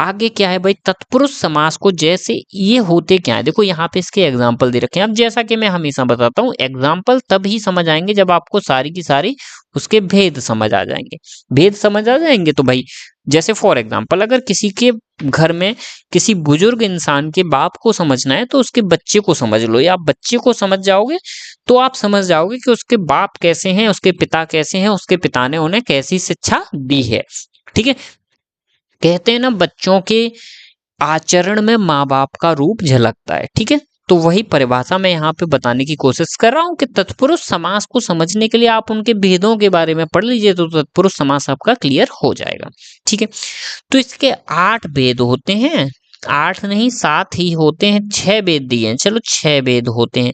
आगे क्या है भाई? तत्पुरुष समास को जैसे ये होते क्या है, देखो यहाँ पे इसके एग्जाम्पल दे रखे हैं। अब जैसा कि मैं हमेशा बताता हूँ, एग्जाम्पल तभी समझ आएंगे जब आपको सारी की सारी उसके भेद समझ आ जाएंगे। भेद समझ आ जाएंगे तो भाई, जैसे फॉर एग्जाम्पल, अगर किसी के घर में किसी बुजुर्ग इंसान के बाप को समझना है तो उसके बच्चे को समझ लो, या आप बच्चे को समझ जाओगे तो आप समझ जाओगे कि उसके बाप कैसे हैं, उसके पिता कैसे हैं, उसके पिता ने उन्हें कैसी शिक्षा दी है। ठीक है, कहते हैं ना, बच्चों के आचरण में माँ बाप का रूप झलकता है। ठीक है, तो वही परिभाषा मैं यहाँ पे बताने की कोशिश कर रहा हूँ कि तत्पुरुष समास को समझने के लिए आप उनके भेदों के बारे में पढ़ लीजिए, तो तत्पुरुष समास आपका क्लियर हो जाएगा। ठीक है, तो इसके 8 भेद होते हैं। 8 नहीं, 7 ही होते हैं। 6 भेद दिए हैं, चलो 6 भेद होते हैं।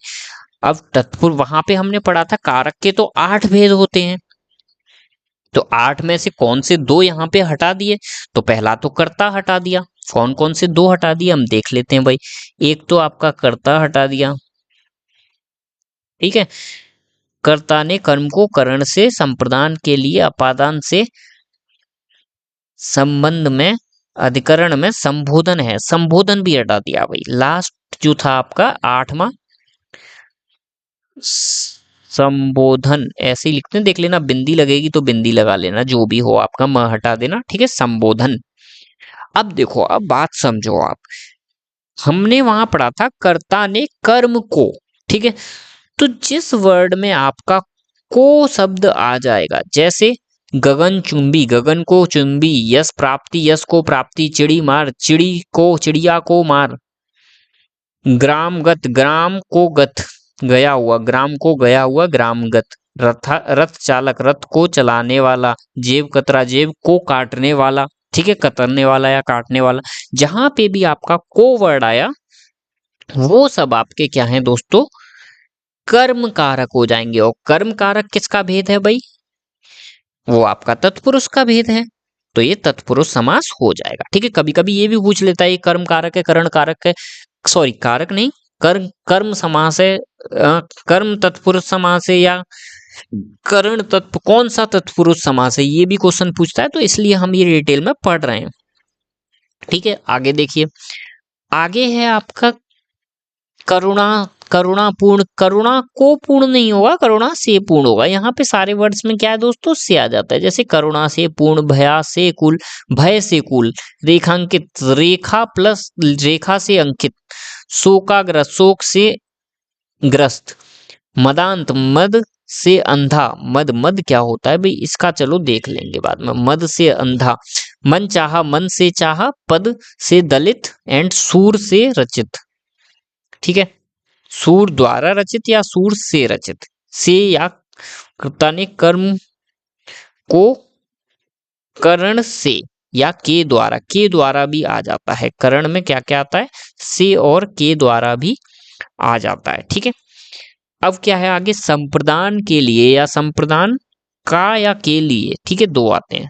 अब तत्पुरुष, वहां पे हमने पढ़ा था कारक के तो 8 भेद होते हैं, तो 8 में से कौन से 2 यहाँ पे हटा दिए? तो पहला तो कर्ता हटा दिया। कौन कौन से 2 हटा दिए हम देख लेते हैं भाई। एक तो आपका कर्ता हटा दिया। ठीक है, कर्ता ने कर्म को करण से संप्रदान के लिए अपादान से संबंध में, अधिकरण में संबोधन है, संबोधन भी हटा दिया भाई। लास्ट जो था आपका 8वां, संबोधन, ऐसे ही लिखते हैं, देख लेना, बिंदी लगेगी तो बिंदी लगा लेना, जो भी हो आपका म हटा देना। ठीक है, संबोधन। अब देखो, अब बात समझो आप। हमने वहां पढ़ा था कर्ता ने कर्म को। ठीक है, तो जिस वर्ड में आपका को शब्द आ जाएगा, जैसे गगन चुंबी, गगन को चुंबी, यश प्राप्ति, यश को प्राप्ति, चिड़ी मार, चिड़ी को, चिड़िया को मार, ग्रामगत, ग्राम को गत, गया हुआ, ग्राम को गया हुआ, ग्रामगत, रथ चालक, रथ को चलाने वाला, जेब कतरा, जेब को काटने वाला। ठीक है, कतरने वाला या काटने वाला। जहां पे भी आपका को वर्ड आया, वो सब आपके क्या है दोस्तों? कर्म कारक हो जाएंगे। और कर्म कारक किसका भेद है भाई? वो आपका तत्पुरुष का भेद है, तो ये तत्पुरुष समास हो जाएगा। ठीक है, कभी कभी ये भी पूछ लेता है ये कर्म कारक है, करण कारक है, सॉरी कारक नहीं, कर्म कर्म समास है, कर्म तत्पुरुष समास है, या करण तत्व, कौन सा तत्पुरुष समास है, ये भी क्वेश्चन पूछता है। तो इसलिए हम ये डिटेल में पढ़ रहे हैं। ठीक है, आगे देखिए। आगे है आपका करुणा, करुणा पूर्ण, करुणा को पूर्ण नहीं होगा, करुणा से पूर्ण होगा। यहाँ पे सारे वर्ड्स में क्या है दोस्तों? से आ जाता है। जैसे करुणा से पूर्ण, भया से कुल, भय से कुल, रेखांकित, रेखा प्लस रेखा से अंकित, शोकाग्रस्त, शोक से ग्रस्त, मदांत, मद से अंधा। मद, मद क्या होता है भाई इसका चलो देख लेंगे बाद में। मद से अंधा, मन चाहा, मन से चाहा, पद से दलित, एंड सूर से रचित। ठीक है, सूर द्वारा रचित या सूर से रचित, से या कर्ता ने कर्म को करण से या के द्वारा भी आ जाता है। करण में क्या क्या आता है, से और के द्वारा भी आ जाता है। ठीक है, अब क्या है आगे, संप्रदान के लिए या संप्रदान का या के लिए। ठीक है, दो आते हैं।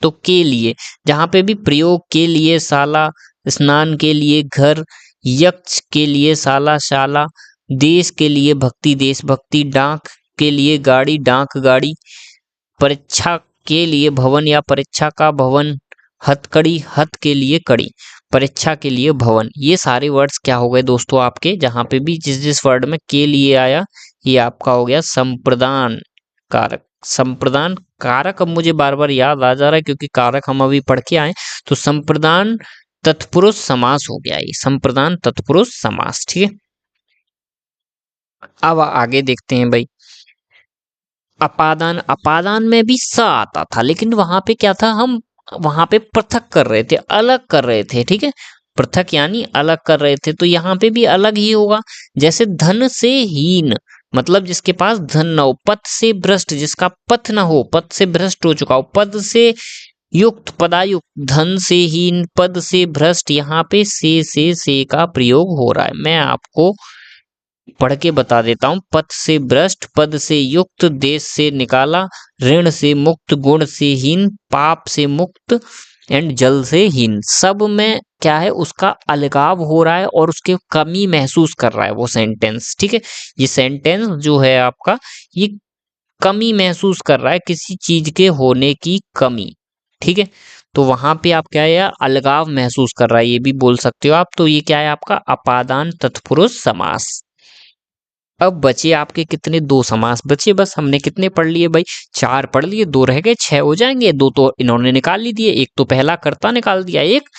तो के लिए जहां पे भी प्रयोग, के लिए शाला, स्नान के लिए घर, यक्ष के लिए शाला शाला, देश के लिए भक्ति देश भक्ति, डाक के लिए गाड़ी डाक गाड़ी, परीक्षा के लिए भवन या परीक्षा का भवन, हथकड़ी हथ के लिए कड़ी, परीक्षा के लिए भवन। ये सारे वर्ड्स क्या हो गए दोस्तों आपके, जहां पे भी जिस जिस वर्ड में के लिए आया ये आपका हो गया संप्रदान कारक। संप्रदान कारक अब मुझे बार बार याद आ जा रहा है क्योंकि कारक हम अभी पढ़ के आए। तो संप्रदान तत्पुरुष समास हो गया ये, संप्रदान तत्पुरुष समास। ठीक है, अब आगे देखते हैं भाई, अपादान। अपादान में भी स आता था लेकिन वहां पे क्या था, हम वहां पे पृथक कर रहे थे, अलग कर रहे थे। ठीक है, पृथक यानी अलग कर रहे थे, तो यहाँ पे भी अलग ही होगा। जैसे धन से हीन, मतलब जिसके पास धन ना हो, पथ से भ्रष्ट, जिसका पथ ना हो, पथ से भ्रष्ट हो चुका हो, पद से युक्त पदायुक्त, धन से हीन, पद से भ्रष्ट, यहाँ पे से का प्रयोग हो रहा है। मैं आपको पढ़ के बता देता हूं, पथ से भ्रष्ट, पद से युक्त, देश से निकाला, ऋण से मुक्त, गुण से हीन, पाप से मुक्त एंड जल से हीन। सब में क्या है, उसका अलगाव हो रहा है और उसके कमी महसूस कर रहा है वो सेंटेंस। ठीक है, ये सेंटेंस जो है आपका, ये कमी महसूस कर रहा है, किसी चीज के होने की कमी। ठीक है, तो वहां पे आप क्या है, अलगाव महसूस कर रहा है, ये भी बोल सकते हो आप। तो ये क्या है आपका अपादान तत्पुरुष समास। अब बचे आपके कितने, दो समास बचे बस। हमने कितने पढ़ लिए भाई, चार पढ़ लिए, दो रह गए, छह हो जाएंगे। दो तो इन्होंने निकाल ही दिए, एक तो पहला कर्ता निकाल दिया, एक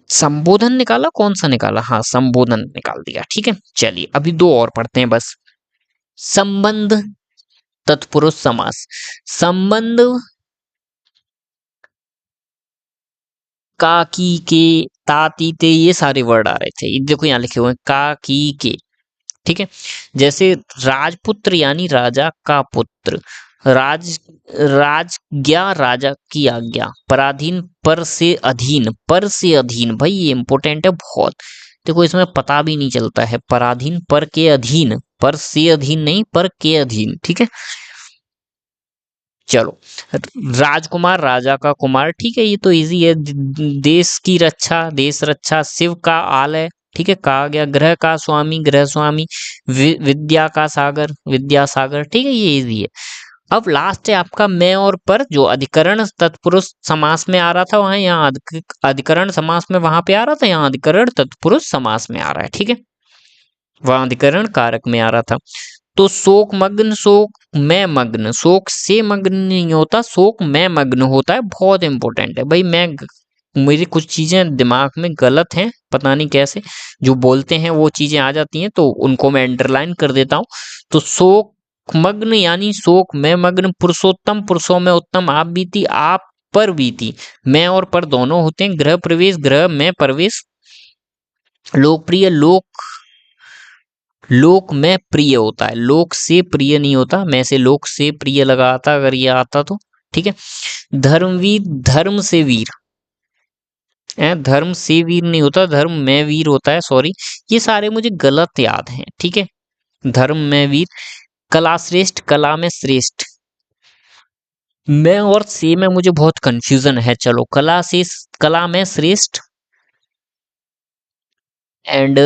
संबोधन निकाला, कौन सा निकाला, हाँ संबोधन निकाल दिया। ठीक है, चलिए अभी दो और पढ़ते हैं बस। संबंध तत्पुरुष समास। संबंध का की के ताती ते ये सारे वर्ड आ रहे थे, ये देखो यहाँ लिखे हुए हैं का की के। ठीक है, जैसे राजपुत्र यानी राजा का पुत्र, राज राजज्ञा राजा की आज्ञा, पराधीन पर से अधीन, पर से अधीन भाई ये इंपॉर्टेंट है बहुत। देखो इसमें पता भी नहीं चलता है, पराधीन पर के अधीन, पर से अधीन नहीं, पर के अधीन। ठीक है, चलो राजकुमार राजा का कुमार। ठीक है, ये तो इजी है। देश की रक्षा, देश रक्षा, शिव का आलय। ठीक है, कहा गया ग्रह का स्वामी, ग्रह स्वामी, विद्या का सागर, विद्या सागर। ठीक है, ये इजी है। अब लास्ट है आपका मैं और पर, जो अधिकरण तत्पुरुष समास में आ रहा था वहां, यहाँ अधिकरण समास में वहां पे आ रहा था, यहाँ अधिकरण तत्पुरुष समास में आ रहा है। ठीक है, वहां अधिकरण कारक में आ रहा था। तो शोक मग्न, शोक में मग्न, शोक से मग्न नहीं होता, शोक में मग्न होता है। बहुत इंपॉर्टेंट है भाई। मेरी कुछ चीजें दिमाग में गलत हैं, पता नहीं कैसे जो बोलते हैं वो चीजें आ जाती हैं, तो उनको मैं अंडरलाइन कर देता हूं। तो शोक मग्न यानी शोक में मग्न, पुरुषोत्तम पुरुषों में उत्तम, आप बीती आप पर बीती, मैं और पर दोनों होते हैं। गृह प्रवेश, गृह में प्रवेश, लोकप्रिय, लोक में प्रिय होता है, लोक से प्रिय नहीं होता, मैं से लोक से प्रिय लगा आता अगर ये आता तो। ठीक है, धर्मवीर, धर्म से वीर, धर्म से वीर नहीं होता, धर्म में वीर होता है, सॉरी ये सारे मुझे गलत याद हैं। ठीक है, धर्म में वीर, कला श्रेष्ठ, कला में श्रेष्ठ, मैं और से में मुझे बहुत कंफ्यूजन है। चलो कला से, कला में श्रेष्ठ, एंड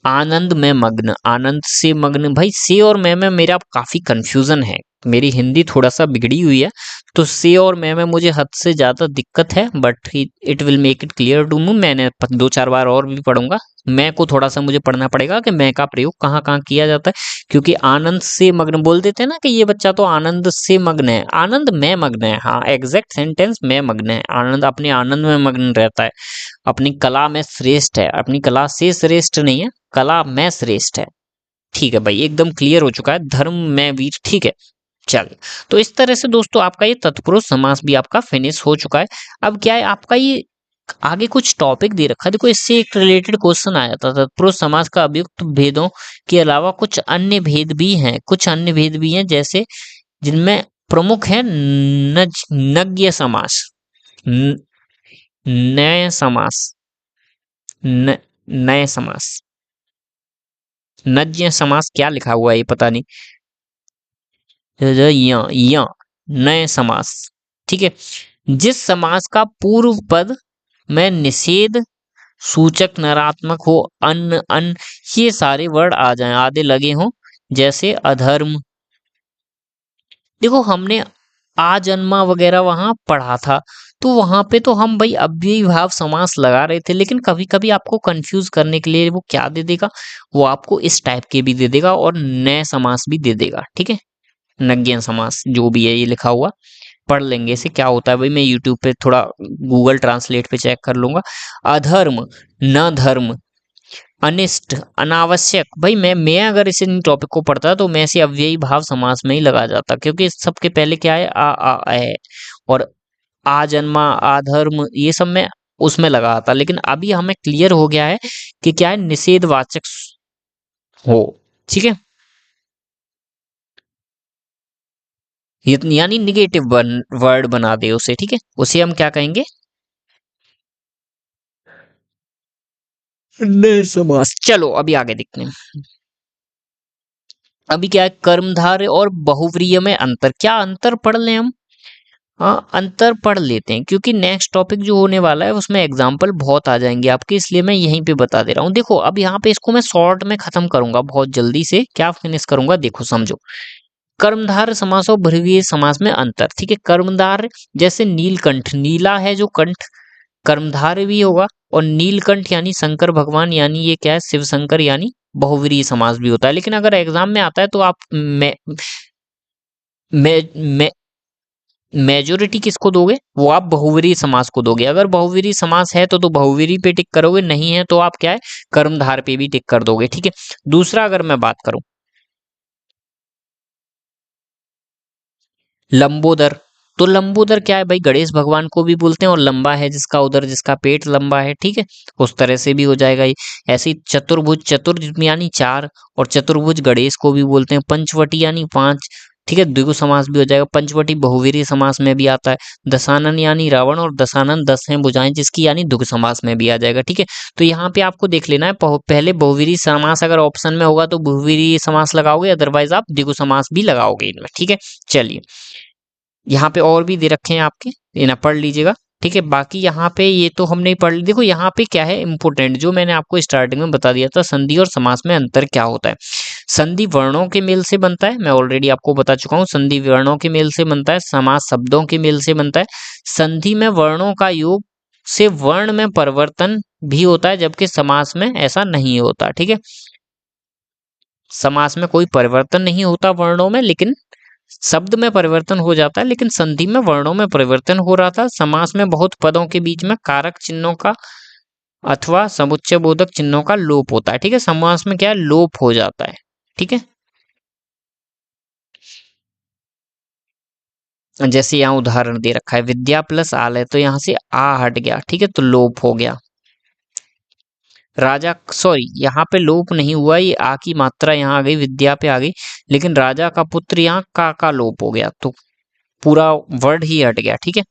आनंद में मग्न, आनंद से मग्न। भाई से और मैं में मेरा काफी कंफ्यूजन है, मेरी हिंदी थोड़ा सा बिगड़ी हुई है, तो से और मैं में मुझे हद से ज्यादा दिक्कत है, but it will make it clear to me. मैंने दो चार बार और भी पढ़ूंगा, मैं को थोड़ा सा मुझे पढ़ना पड़ेगा कि मैं का प्रयोग कहाँ कहाँ किया जाता है, क्योंकि आनंद से मग्न बोल देते हैं ना कि ये बच्चा तो आनंद से मग्न है, आनंद में मग्न है। हाँ एग्जैक्ट सेंटेंस में मग्न है, आनंद अपने आनंद में मग्न रहता है, अपनी कला में श्रेष्ठ है, अपनी कला से श्रेष्ठ नहीं है, कला में श्रेष्ठ है। ठीक है भाई, एकदम क्लियर हो चुका है, धर्म में वीर। ठीक है, चल तो इस तरह से दोस्तों आपका ये तत्पुरुष समास भी आपका फिनिश हो चुका है। अब क्या है आपका ये आगे कुछ टॉपिक दे रखा है, देखो इससे एक रिलेटेड क्वेश्चन आया था। तत्पुरुष समास का अभियुक्त भेदों के अलावा कुछ अन्य भेद भी हैं, जैसे जिनमें प्रमुख है नज्ञ समास, नय समास, नए समास, नज्ञ समास क्या लिखा हुआ है ये पता नहीं, या नए समास। ठीक है, जिस समास का पूर्व पद में निषेध सूचक नरात्मक हो, अन्न अन्न ये सारे वर्ड आ जाएं, आधे लगे हों, जैसे अधर्म। देखो हमने आजन्मा वगैरह वहां पढ़ा था, तो वहां पे तो हम भाई अव्ययी भाव समास लगा रहे थे, लेकिन कभी कभी आपको कंफ्यूज करने के लिए वो क्या दे देगा, वो आपको इस टाइप के भी दे देगा और नए समास भी दे देगा। ठीक है, नज्ञ समास जो भी है ये लिखा हुआ, पढ़ लेंगे इसे क्या होता है भाई, मैं यूट्यूब पे थोड़ा गूगल ट्रांसलेट पे चेक कर लूंगा। अधर्म, न धर्म, अनिष्ट, अनावश्यक, भाई मैं अगर इसे टॉपिक को पढ़ता तो मैं इसे अव्ययी भाव समास में ही लगा जाता, क्योंकि इस सबके पहले क्या है, आ है, और आजन्मा, आधर्म, ये सब मैं उसमें लगा था। लेकिन अभी हमें क्लियर हो गया है कि क्या है, निषेधवाचक हो। ठीक है, यानी निगेटिव वर्ड बना दे उसे। ठीक है, उसे हम क्या कहेंगे, नए समास। चलो अभी आगे देखते हैं। अभी क्या है, कर्मधारय और बहुव्रीहि में अंतर, क्या अंतर पढ़ लें हम। हाँ, अंतर पढ़ लेते हैं, क्योंकि नेक्स्ट टॉपिक जो होने वाला है उसमें एग्जाम्पल बहुत आ जाएंगे आपके, इसलिए मैं यहीं पे बता दे रहा हूँ। देखो अब यहाँ पे इसको मैं शॉर्ट में खत्म करूंगा बहुत जल्दी से, क्या फिनिश करूंगा, देखो समझो। कर्मधार समास और बहुव्रीहि समास में अंतर। ठीक है, कर्मधार जैसे नीलकंठ, नीला है जो कंठ, कर्मधार भी होगा, और नीलकंठ यानी शंकर भगवान, यानी ये क्या है, शिव शंकर, यानी बहुव्रीहि समास भी होता है। लेकिन अगर एग्जाम में आता है तो आप मे, मेजोरिटी किसको दोगे, वो आप बहुव्रीहि समास को दोगे। अगर बहुव्रीहि समास है तो बहुव्रीहि पे टिक करोगे, नहीं है तो आप क्या है, कर्मधार पे भी टिक कर दोगे। ठीक है, दूसरा अगर मैं बात करूं, लंबोदर, तो लंबोदर क्या है भाई, गणेश भगवान को भी बोलते हैं, और लंबा है जिसका उदर, जिसका पेट लंबा है। ठीक है, उस तरह से भी हो जाएगा ये। ऐसे ही चतुर्भुज, चतुर यानी चार, और चतुर्भुज गणेश को भी बोलते हैं। पंचवटी यानी पांच। ठीक है, द्विगु समास भी हो जाएगा। पंचवटी बहुव्रीहि समास में भी आता है। दशानन यानी रावण, और दशानन 10 हैं भुजाएं जिसकी, यानी द्विगु समास में भी आ जाएगा। ठीक है, तो यहाँ पे आपको देख लेना है, पहले बहुव्रीहि समास अगर ऑप्शन में होगा तो बहुव्रीहि समास लगाओगे, अदरवाइज आप द्विगु समास भी लगाओगे इनमें। ठीक है, चलिए यहाँ पे और भी दे रखे हैं आपके, ये ना पढ़ लीजिएगा। ठीक है, बाकी यहाँ पे ये तो हमने ही पढ़ ली। देखो यहाँ पे क्या है इंपॉर्टेंट, जो मैंने आपको स्टार्टिंग में बता दिया था, संधि और समास में अंतर क्या होता है। संधि वर्णों के मेल से बनता है, मैं ऑलरेडी आपको बता चुका हूँ, संधि वर्णों के मेल से बनता है, समास शब्दों के मेल से बनता है। संधि में वर्णों का योग से वर्ण में परिवर्तन भी होता है, जबकि समास में ऐसा नहीं होता। ठीक है, समास में कोई परिवर्तन नहीं होता वर्णों में, लेकिन शब्द में परिवर्तन हो जाता है। लेकिन संधि में वर्णों में परिवर्तन हो रहा था। समास में बहुत पदों के बीच में कारक चिन्हों का अथवा समुच्चय बोधक चिन्हों का लोप होता है। ठीक है, समास में क्या है, लोप हो जाता है। ठीक है, जैसे यहाँ उदाहरण दे रखा है, विद्या प्लस आलय, तो यहाँ से आ हट गया। ठीक है, तो लोप हो गया। राजा, सॉरी यहाँ पे लोप नहीं हुआ, ये आ की मात्रा यहाँ आ गई, विद्या पे आ गई, लेकिन राजा का पुत्र यहाँ का लोप हो गया, तो पूरा वर्ड ही हट गया। ठीक है,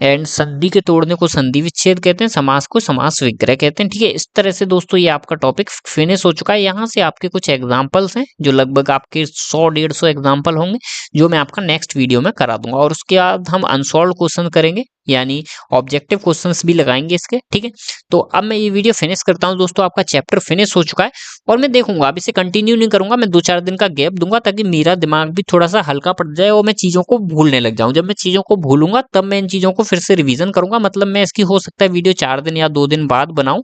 एंड संधि के तोड़ने को संधि विच्छेद कहते हैं, समास को समास विग्रह कहते हैं। ठीक है, इस तरह से दोस्तों ये आपका टॉपिक फिनिश हो चुका है। यहाँ से आपके कुछ एग्जांपल्स हैं, जो लगभग आपके 100-150 एग्जांपल होंगे, जो मैं आपका नेक्स्ट वीडियो में करा दूंगा, और उसके बाद हम अनसॉल्व क्वेश्चन करेंगे, यानी ऑब्जेक्टिव क्वेश्चंस भी लगाएंगे इसके। ठीक है, तो अब मैं ये वीडियो फिनिश करता हूँ दोस्तों, आपका चैप्टर फिनिश हो चुका है, और मैं देखूंगा, अब इसे कंटिन्यू नहीं करूंगा, मैं 2-4 दिन का गैप दूंगा, ताकि मेरा दिमाग भी थोड़ा सा हल्का पड़ जाए और मैं चीजों को भूलने लग जाऊं। जब मैं चीजों को भूलूंगा तब मैं इन चीजों को फिर से रिवीजन करूंगा, मतलब मैं इसकी हो सकता है वीडियो 4 दिन या 2 दिन बाद बनाऊं।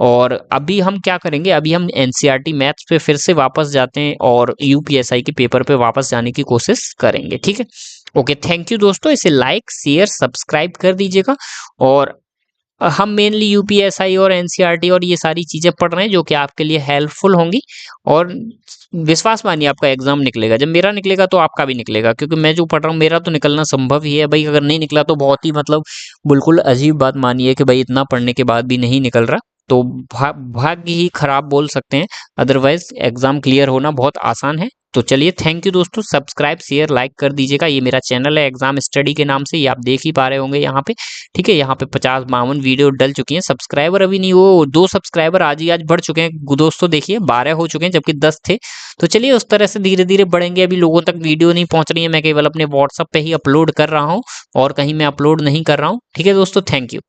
और अभी हम क्या करेंगे, अभी हम एनसीईआरटी मैथ्स पे फिर से वापस जाते हैं, और यूपीएसआई के पेपर पे वापस जाने की कोशिश करेंगे। ठीक है, ओके, थैंक यू दोस्तों, इसे लाइक शेयर सब्सक्राइब कर दीजिएगा, और हम मेनली यूपीएसआई और एनसीईआरटी और ये सारी चीजें पढ़ रहे हैं जो कि आपके लिए हेल्पफुल होंगी। और विश्वास मानिए आपका एग्जाम निकलेगा, जब मेरा निकलेगा तो आपका भी निकलेगा, क्योंकि मैं जो पढ़ रहा हूँ मेरा तो निकलना संभव ही है भाई। अगर नहीं निकला तो बहुत ही मतलब बिल्कुल अजीब बात मानिए कि भाई इतना पढ़ने के बाद भी नहीं निकल रहा, तो भाग्य ही खराब बोल सकते हैं। अदरवाइज एग्जाम क्लियर होना बहुत आसान है। तो चलिए, थैंक यू दोस्तों, सब्सक्राइब शेयर लाइक कर दीजिएगा। ये मेरा चैनल है एग्जाम स्टडी के नाम से, ये आप देख ही पा रहे होंगे यहाँ पे। ठीक है, यहाँ पे 50-52 वीडियो डल चुकी हैं। सब्सक्राइबर अभी नहीं, वो 2 सब्सक्राइबर आज ही आज बढ़ चुके हैं दोस्तों, देखिए 12 हो चुके हैं जबकि 10 थे। तो चलिए उस तरह से धीरे धीरे बढ़ेंगे। अभी लोगों तक वीडियो नहीं पहुंच रही है, मैं केवल अपने व्हाट्सएप पे ही अपलोड कर रहा हूँ और कहीं मैं अपलोड नहीं कर रहा हूँ। ठीक है दोस्तों, थैंक यू।